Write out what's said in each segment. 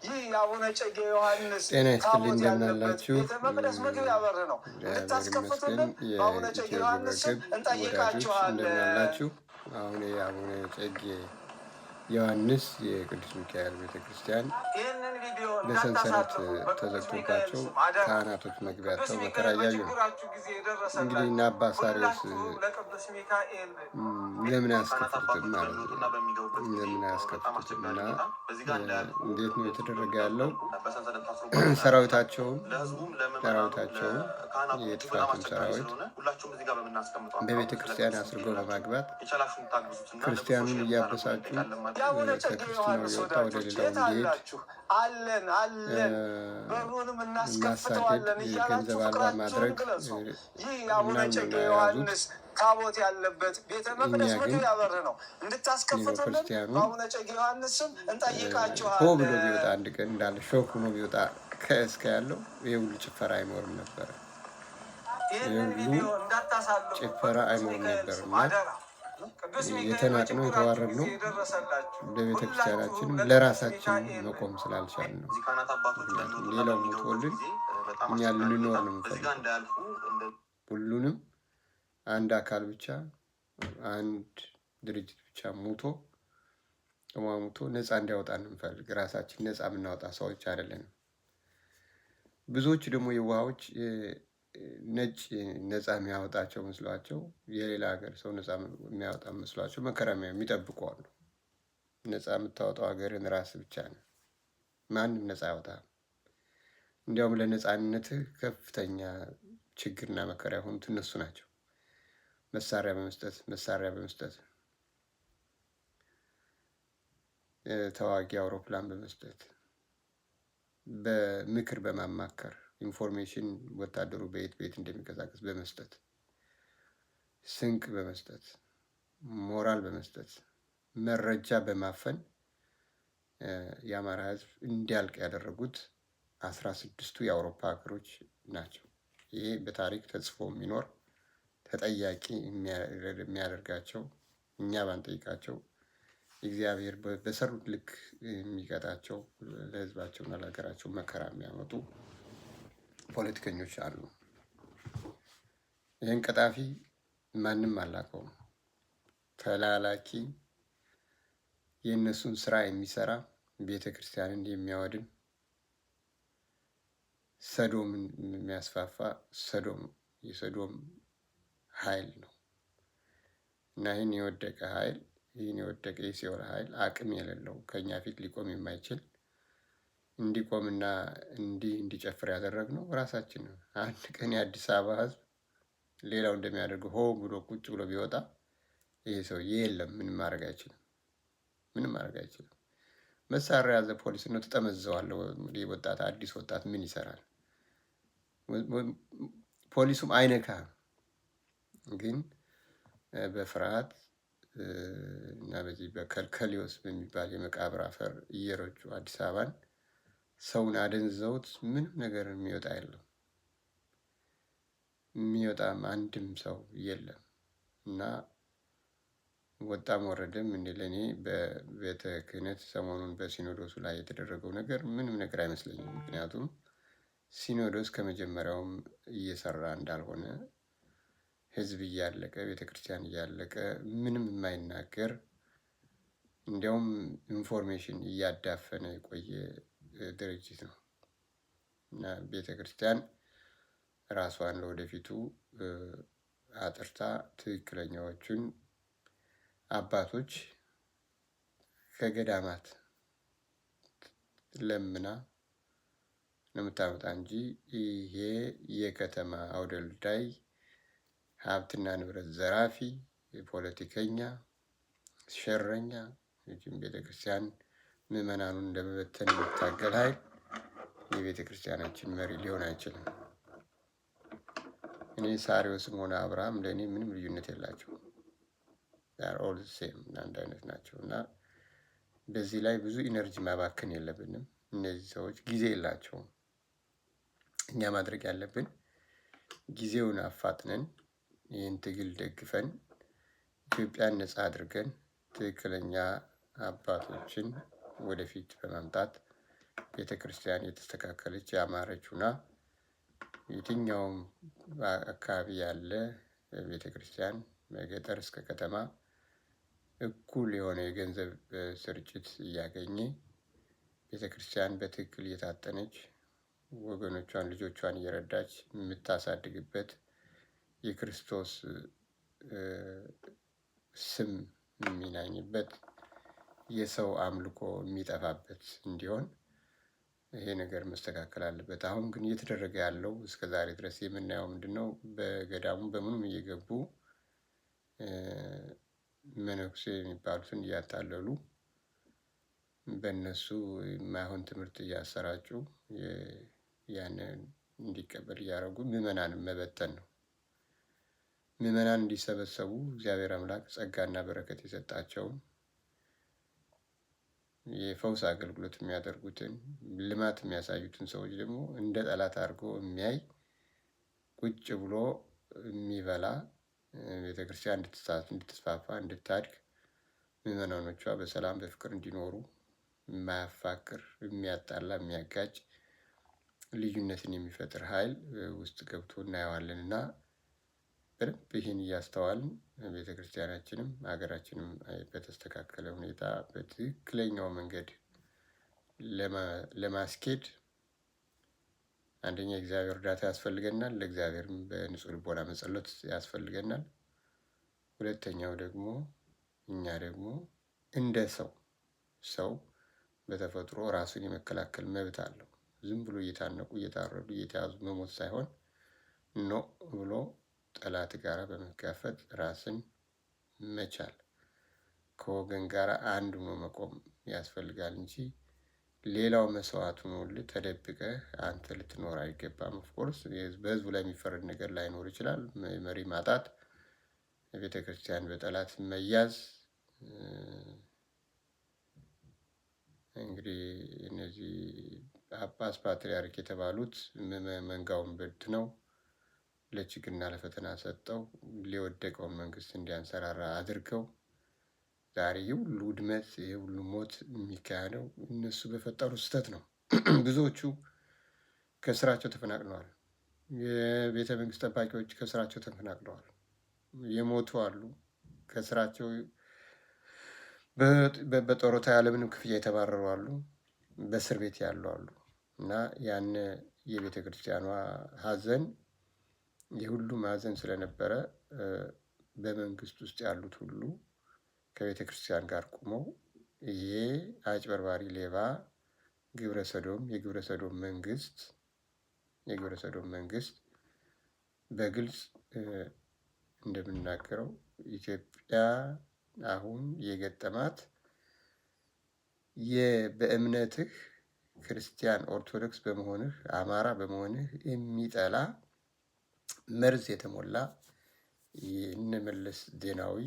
ይህ የአቡነ እጨጌ ዮሐንስ ታቦት ያለበት ቤተ መቅደስ መግቢያ በር ነው። እንድታስከፍቱልን በአቡነ እጨጌ ዮሐንስ ስም እንጠይቃችኋለን። አሁን የአቡነ እጨጌ ዮሐንስ የቅዱስ ሚካኤል ቤተክርስቲያን በሰንሰለት ተዘግቶባቸው ካህናቶች መግቢያ አጥተው መከራ እያዩ ነው። እንግዲህ እና አባ ሳሪዎስ ለምን አያስከፍቱትም ማለት ነው? ለምን አያስከፍቱትም? እና እንዴት ነው የተደረገ ያለው? ሰራዊታቸውን የጥፋቱን ሰራዊት በቤተ ክርስቲያን አስርጎ በማግባት ክርስቲያኑን እያበሳጩ ከክርስትናው የወጣ ወደ ሌላው እንዲሄድ ማሳደድ፣ ገንዘብ አልባ ማድረግ ዮሐንስ ታቦት ያለበት ቤተ መቅደስ መግቢያ በር ነው። እንድታስከፍቱልን በአቡነ እጨጌ ዮሐንስ ስም እንጠይቃችኋለን። ሆ ብሎ ቢወጣ አንድ ቀን እንዳለ ሾክ ሆኖ ቢወጣ ከእስከ ያለው ይህ ሁሉ ጭፈራ አይኖርም ነበረ። ጭፈራ አይኖርም ነበር እና የተናቅነው የተዋረድነው ለቤተ ክርስቲያናችንም ለራሳችን መቆም ስላልቻል ነው። ሌላው ሞቶልን እኛ ልንኖር ነው የምንፈልገው። ሁሉንም አንድ አካል ብቻ አንድ ድርጅት ብቻ ሞቶ ነፃ እንዲያወጣ እንፈልግ። ራሳችን ነፃ የምናወጣ ሰዎች አይደለንም። ብዙዎች ደግሞ የዋሃዎች ነጭ ነፃ የሚያወጣቸው መስሏቸው የሌላ ሀገር ሰው ነፃ የሚያወጣ መስሏቸው መከራ የሚጠብቁ አሉ። ነፃ የምታወጣው ሀገርን ራስ ብቻ ነው። ማንም ነፃ ያወጣ። እንዲያውም ለነፃነትህ ከፍተኛ ችግርና መከራ የሆኑት እነሱ ናቸው። መሳሪያ በመስጠት ተዋጊ አውሮፕላን በመስጠት በምክር በማማከር ኢንፎርሜሽን ወታደሩ በየት እንደሚንቀሳቀስ በመስጠት ስንቅ በመስጠት ሞራል በመስጠት መረጃ በማፈን የአማራ ሕዝብ እንዲያልቅ ያደረጉት 16ቱ የአውሮፓ ሀገሮች ናቸው። ይሄ በታሪክ ተጽፎ የሚኖር ተጠያቂ የሚያደርጋቸው እኛ ባንጠይቃቸው እግዚአብሔር በሰሩት ልክ የሚቀጣቸው ለሕዝባቸውና ለሀገራቸው መከራ የሚያመጡ ፖለቲከኞች አሉ። ይህን ቀጣፊ ማንም አላውቀውም። ተላላኪ የእነሱን ስራ የሚሰራ ቤተ ክርስቲያንን የሚያወድም ሰዶምን የሚያስፋፋ የሰዶም ኃይል ነው እና ይህን የወደቀ የሲኦል ኃይል አቅም የሌለው ከኛ ፊት ሊቆም የማይችል እንዲቆምና እንዲጨፍር ያደረግነው ራሳችን ነው። አንድ ቀን የአዲስ አበባ ህዝብ ሌላው እንደሚያደርገው ሆ ብሎ ቁጭ ብሎ ቢወጣ ይሄ ሰውዬ የለም ምንም ማድረግ አይችልም። መሳሪያ ያዘ ፖሊስ ነው ተጠመዘዋለሁ። ወጣት አዲስ ወጣት ምን ይሰራል? ፖሊሱም አይነካም። ግን በፍርሃት እና በዚህ በከልከሊዮስ በሚባል የመቃብር አፈር እየረጩ አዲስ አበባን ሰውን አደንዘውት ምንም ነገር የሚወጣ የለም። የሚወጣም አንድም ሰው የለም እና ወጣም ወረደም ለእኔ በቤተ ክህነት ሰሞኑን በሲኖዶሱ ላይ የተደረገው ነገር ምንም ነገር አይመስለኝም። ምክንያቱም ሲኖዶስ ከመጀመሪያውም እየሰራ እንዳልሆነ ህዝብ እያለቀ ቤተክርስቲያን እያለቀ ምንም የማይናገር እንዲያውም ኢንፎርሜሽን እያዳፈነ የቆየ ድርጅት ነው እና ቤተክርስቲያን ራሷን ለወደፊቱ አጥርታ ትክክለኛዎቹን አባቶች ከገዳማት ለምና ነው የምታመጣ እንጂ ይሄ የከተማ አውደልዳይ ሀብትና ንብረት ዘራፊ የፖለቲከኛ ሸረኛ ቤተክርስቲያን ምዕመናኑን ለመበተን የሚታገል ኃይል የቤተክርስቲያናችን መሪ ሊሆን አይችልም። እኔ ሳሪዎስም ሆነ አብርሃም ለእኔ ምንም ልዩነት የላቸውም። ኦል ሴም አንድ አይነት ናቸው እና በዚህ ላይ ብዙ ኢነርጂ ማባከን የለብንም። እነዚህ ሰዎች ጊዜ የላቸውም። እኛ ማድረግ ያለብን ጊዜውን አፋጥነን ይህን ትግል ደግፈን ኢትዮጵያን ነፃ አድርገን ትክክለኛ አባቶችን ወደፊት በማምጣት ቤተክርስቲያን የተስተካከለች ያማረች ሁና የትኛውም አካባቢ ያለ ቤተክርስቲያን ከገጠር እስከ ከተማ እኩል የሆነ የገንዘብ ስርጭት እያገኘ ቤተክርስቲያን በትክክል እየታጠነች ወገኖቿን ልጆቿን እየረዳች የምታሳድግበት የክርስቶስ ስም የሚናኝበት የሰው አምልኮ የሚጠፋበት እንዲሆን ይሄ ነገር መስተካከል አለበት። አሁን ግን እየተደረገ ያለው እስከ ዛሬ ድረስ የምናየው ምንድነው? በገዳሙ በምኑም እየገቡ መነኩሴ የሚባሉትን እያታለሉ በእነሱ የማይሆን ትምህርት እያሰራጩ ያንን እንዲቀበል እያደረጉ ምዕመናንን መበተን ነው። ምዕመናን እንዲሰበሰቡ እግዚአብሔር አምላክ ጸጋና በረከት የሰጣቸውን የፈውስ አገልግሎት የሚያደርጉትን ልማት የሚያሳዩትን ሰዎች ደግሞ እንደ ጠላት አድርጎ የሚያይ ቁጭ ብሎ የሚበላ ቤተክርስቲያን እንድትስፋፋ እንድታድግ ምዕመናኖቿ በሰላም በፍቅር እንዲኖሩ የማያፋቅር የሚያጣላ የሚያጋጭ ልዩነትን የሚፈጥር ኃይል ውስጥ ገብቶ እናየዋለን እና በደንብ ይህን እያስተዋልን ቤተክርስቲያናችንም ሀገራችንም በተስተካከለ ሁኔታ በትክክለኛው መንገድ ለማስኬድ አንደኛ የእግዚአብሔር እርዳታ ያስፈልገናል። ለእግዚአብሔርም በንጹህ ልቦና መጸሎት ያስፈልገናል። ሁለተኛው ደግሞ እኛ ደግሞ እንደ ሰው በተፈጥሮ ራሱን የመከላከል መብት አለው። ዝም ብሎ እየታነቁ እየታረዱ እየተያዙ መሞት ሳይሆን ኖ ብሎ ጠላት ጋር በመጋፈጥ ራስን መቻል ከወገን ጋር አንድ ሆኖ መቆም ያስፈልጋል እንጂ ሌላው መስዋዕት ሆኖልህ ተደብቀህ አንተ ልትኖር አይገባም። ኦፍኮርስ በህዝቡ ላይ የሚፈረድ ነገር ላይኖር ይችላል። መሪ ማጣት፣ የቤተ ክርስቲያን በጠላት መያዝ እንግዲህ እነዚህ ጳጳስ ፓትርያርክ የተባሉት መንጋውን በትነው ለችግርና ለፈተና ሰጠው ሊወደቀውን መንግስት እንዲያንሰራራ አድርገው ዛሬ የሁሉ ውድመት የሁሉ ሞት የሚካሄደው እነሱ በፈጠሩ ስህተት ነው። ብዙዎቹ ከስራቸው ተፈናቅለዋል። የቤተ መንግስት ጠባቂዎች ከስራቸው ተፈናቅለዋል። የሞቱ አሉ። ከስራቸው በጡረታ ያለምንም ክፍያ የተባረሩ አሉ። በእስር ቤት ያሉ አሉ እና ያን የቤተ ክርስቲያኗ ሀዘን የሁሉም ሀዘን ስለነበረ በመንግስት ውስጥ ያሉት ሁሉ ከቤተ ክርስቲያን ጋር ቆመው ይሄ አጭበርባሪ ሌባ ግብረ ሰዶም መንግስት በግልጽ እንደምናገረው ኢትዮጵያ አሁን የገጠማት በእምነትህ ክርስቲያን ኦርቶዶክስ በመሆንህ አማራ በመሆንህ የሚጠላ መርዝ የተሞላ የእነመለስ ዜናዊ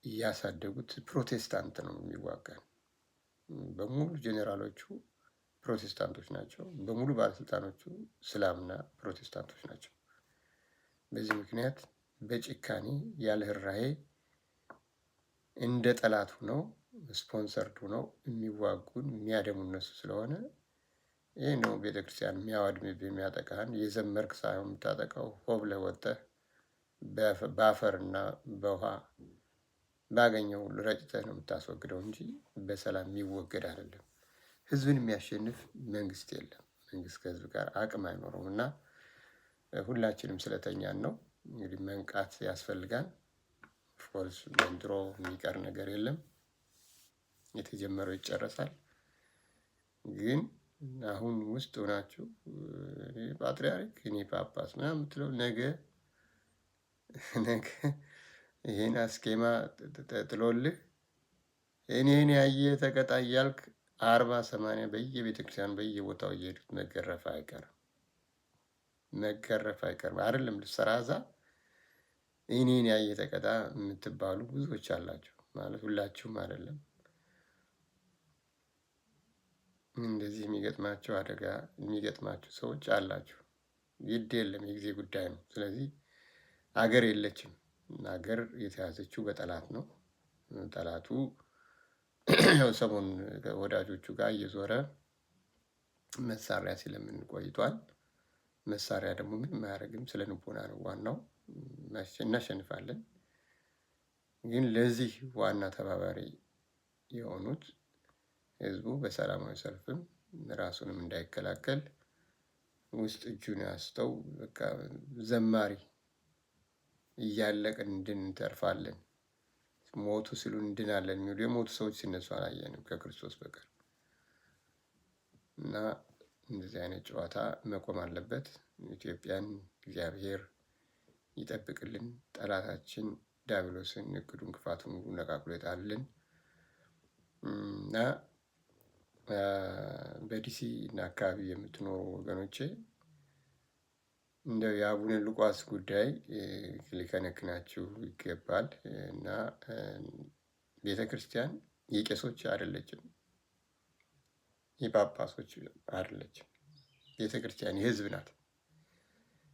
ያሳደጉት ፕሮቴስታንት ነው የሚዋጋን። በሙሉ ጄኔራሎቹ ፕሮቴስታንቶች ናቸው። በሙሉ ባለስልጣኖቹ እስላምና ፕሮቴስታንቶች ናቸው። በዚህ ምክንያት በጭካኔ ያለ ርህራሄ እንደ ጠላት ሆነው ስፖንሰርድ ሆነው የሚዋጉን የሚያደሙ እነሱ ስለሆነ ይህ ነው ቤተክርስቲያን የሚያወድምብህ የሚያጠቃህን የዘመርክ ሳይሆን የምታጠቃው ሆ ብለህ ወጥተህ በአፈርና በውሃ ባገኘው ሁሉ ረጭተህ ነው የምታስወግደው እንጂ በሰላም የሚወገድ አይደለም። ህዝብን የሚያሸንፍ መንግስት የለም። መንግስት ከህዝብ ጋር አቅም አይኖረውም እና ሁላችንም ስለተኛን ነው እንግዲህ መንቃት ያስፈልጋል። ኦፍኮርስ ዘንድሮ የሚቀር ነገር የለም። የተጀመረው ይጨረሳል። ግን አሁን ውስጥ ሆናችሁ ፓትርያርክ እኔ ጳጳስ ምናምን የምትለው ነገ ይሄን አስኬማ ጥሎልህ እኔን ያየ ተቀጣ እያልክ 40-80 በየቤተክርስቲያን በየቦታው እየሄዱት መገረፍ አይቀርም። አይደለም ልትሰራ እዛ እኔን ያየ ተቀጣ የምትባሉ ብዙዎች አላችሁ። ማለት ሁላችሁም አይደለም። እንደዚህ የሚገጥማቸው አደጋ የሚገጥማችሁ ሰዎች አላችሁ። ግድ የለም የጊዜ ጉዳይ ነው። ስለዚህ አገር የለችም። አገር የተያዘችው በጠላት ነው። ጠላቱ ሰሞኑን ወዳጆቹ ጋር እየዞረ መሳሪያ ሲለምን ቆይቷል። መሳሪያ ደግሞ ምንም አያደርግም፣ ስለ ንቦና ነው ዋናው። እናሸንፋለን። ግን ለዚህ ዋና ተባባሪ የሆኑት ህዝቡ በሰላማዊ ሰልፍም ራሱንም እንዳይከላከል ውስጥ እጁን ያስተው በቃ ዘማሪ እያለቅን እንድንተርፋለን፣ ሞቱ ሲሉ እንድናለን የሚሉ የሞቱ ሰዎች ሲነሱ አላየንም ከክርስቶስ በቀር። እና እንደዚህ አይነት ጨዋታ መቆም አለበት። ኢትዮጵያን እግዚአብሔር ይጠብቅልን። ጠላታችን ዲያብሎስን እቅዱን ክፋቱን ነቃቅሎ ይጣልልን እና በዲሲ እና አካባቢ የምትኖሩ ወገኖቼ እንደው የአቡነ ሉቃስ ጉዳይ ሊከነክናችሁ ይገባል እና ቤተ ክርስቲያን የቄሶች አይደለችም፣ የጳጳሶች አይደለችም። ቤተ ክርስቲያን የህዝብ ናት።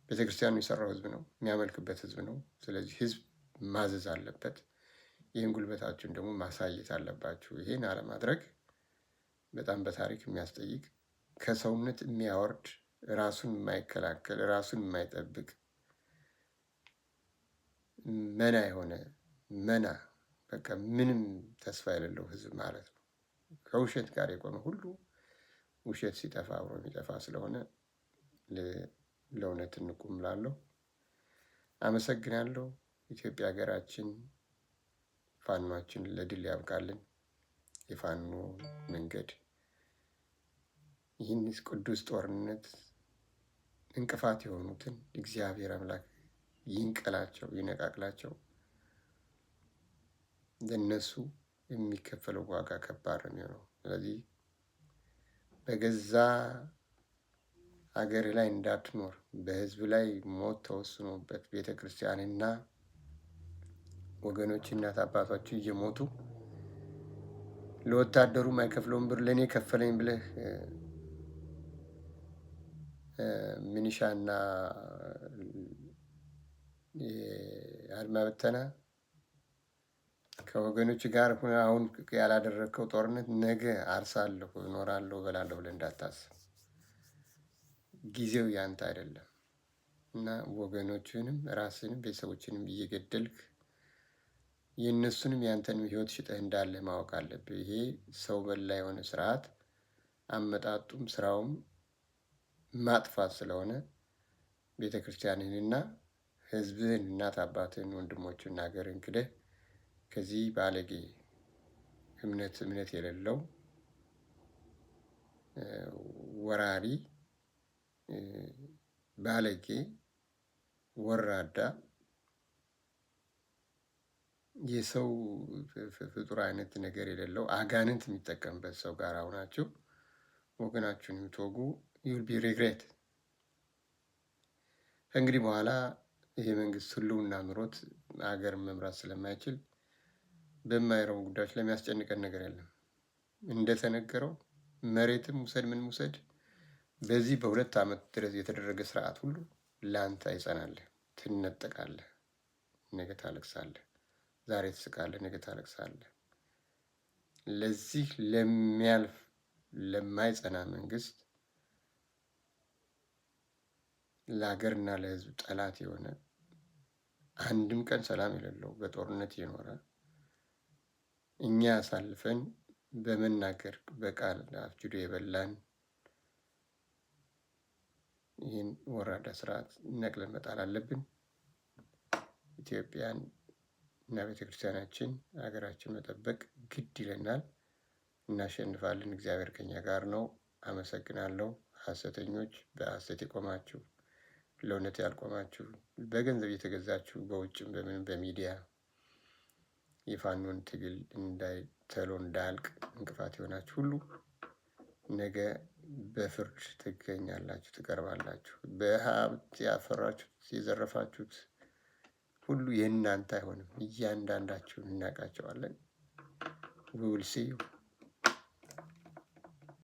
ቤተ ክርስቲያኑ የሰራው ህዝብ ነው፣ የሚያመልክበት ህዝብ ነው። ስለዚህ ህዝብ ማዘዝ አለበት። ይህን ጉልበታችሁን ደግሞ ማሳየት አለባችሁ። ይህን አለማድረግ በጣም በታሪክ የሚያስጠይቅ፣ ከሰውነት የሚያወርድ፣ ራሱን የማይከላከል፣ ራሱን የማይጠብቅ መና የሆነ መና በቃ ምንም ተስፋ የሌለው ህዝብ ማለት ነው። ከውሸት ጋር የቆመ ሁሉ ውሸት ሲጠፋ አብሮ የሚጠፋ ስለሆነ ለእውነት እንቁም እላለሁ። አመሰግናለሁ። ኢትዮጵያ ሀገራችን ፋኖችን ለድል ያብቃልን። የፋኖ መንገድ ይህን ቅዱስ ጦርነት እንቅፋት የሆኑትን እግዚአብሔር አምላክ ይንቀላቸው፣ ይነቃቅላቸው። ለነሱ የሚከፈለው ዋጋ ከባድ ነው የሚሆነው። ስለዚህ በገዛ ሀገር ላይ እንዳትኖር በህዝብ ላይ ሞት ተወስኖበት ቤተ ክርስቲያንና ወገኖች እናት አባቶች እየሞቱ ለወታደሩ የማይከፍለውን ብር ለእኔ ከፈለኝ ብለህ ሚኒሻና አድማ በተና ከወገኖች ጋር አሁን ያላደረግከው ጦርነት ነገ አርሳለሁ፣ እኖራለሁ፣ እበላለሁ ብለህ እንዳታስብ። ጊዜው ያንተ አይደለም እና ወገኖችንም ራስንም ቤተሰቦችንም እየገደልክ የእነሱንም ያንተንም ህይወት ሽጠህ እንዳለ ማወቅ አለብህ። ይሄ ሰው በላ የሆነ ስርዓት አመጣጡም ስራውም ማጥፋት ስለሆነ ቤተ ክርስቲያንህንና ህዝብህን፣ እናት አባትህን፣ ወንድሞችና ሀገርን ክደህ ከዚህ ባለጌ እምነት የሌለው ወራሪ ባለጌ ወራዳ የሰው ፍጡር አይነት ነገር የሌለው አጋንንት የሚጠቀምበት ሰው ጋር አሁናችሁ ወገናችሁን የምትወጉ you'll be regret። ከእንግዲህ በኋላ ይሄ መንግስት ህልውና ኑሮት ሀገር መምራት ስለማይችል በማይረቡ ጉዳዮች ላይ የሚያስጨንቀን ነገር የለም። እንደተነገረው መሬትም ውሰድ ምን ውሰድ በዚህ በ2 ዓመት ድረስ የተደረገ ስርዓት ሁሉ ለአንተ አይጸናልህ። ትነጠቃለህ፣ ነገ ታለቅሳለህ። ዛሬ ትስቃለህ፣ ነገ ታለቅሳለህ። ለዚህ ለሚያልፍ ለማይጸና መንግስት ለሀገርና ለህዝብ ጠላት የሆነ አንድም ቀን ሰላም የሌለው በጦርነት የኖረ እኛ አሳልፈን በመናገር በቃል አፍጅዶ የበላን ይህን ወራዳ ስርዓት ነቅለን መጣል አለብን። ኢትዮጵያን እና ቤተክርስቲያናችን ሀገራችን መጠበቅ ግድ ይለናል። እናሸንፋለን። እግዚአብሔር ከኛ ጋር ነው። አመሰግናለሁ። ሐሰተኞች በሐሰት የቆማችሁ ለእውነት ያልቆማችሁ በገንዘብ የተገዛችሁ በውጭም በምንም በሚዲያ የፋኖን ትግል ተሎ እንዳያልቅ እንቅፋት የሆናችሁ ሁሉ ነገ በፍርድ ትገኛላችሁ፣ ትቀርባላችሁ። በሀብት ያፈራችሁት የዘረፋችሁት ሁሉ የእናንተ አይሆንም። እያንዳንዳችሁን እናውቃቸዋለን። we will see you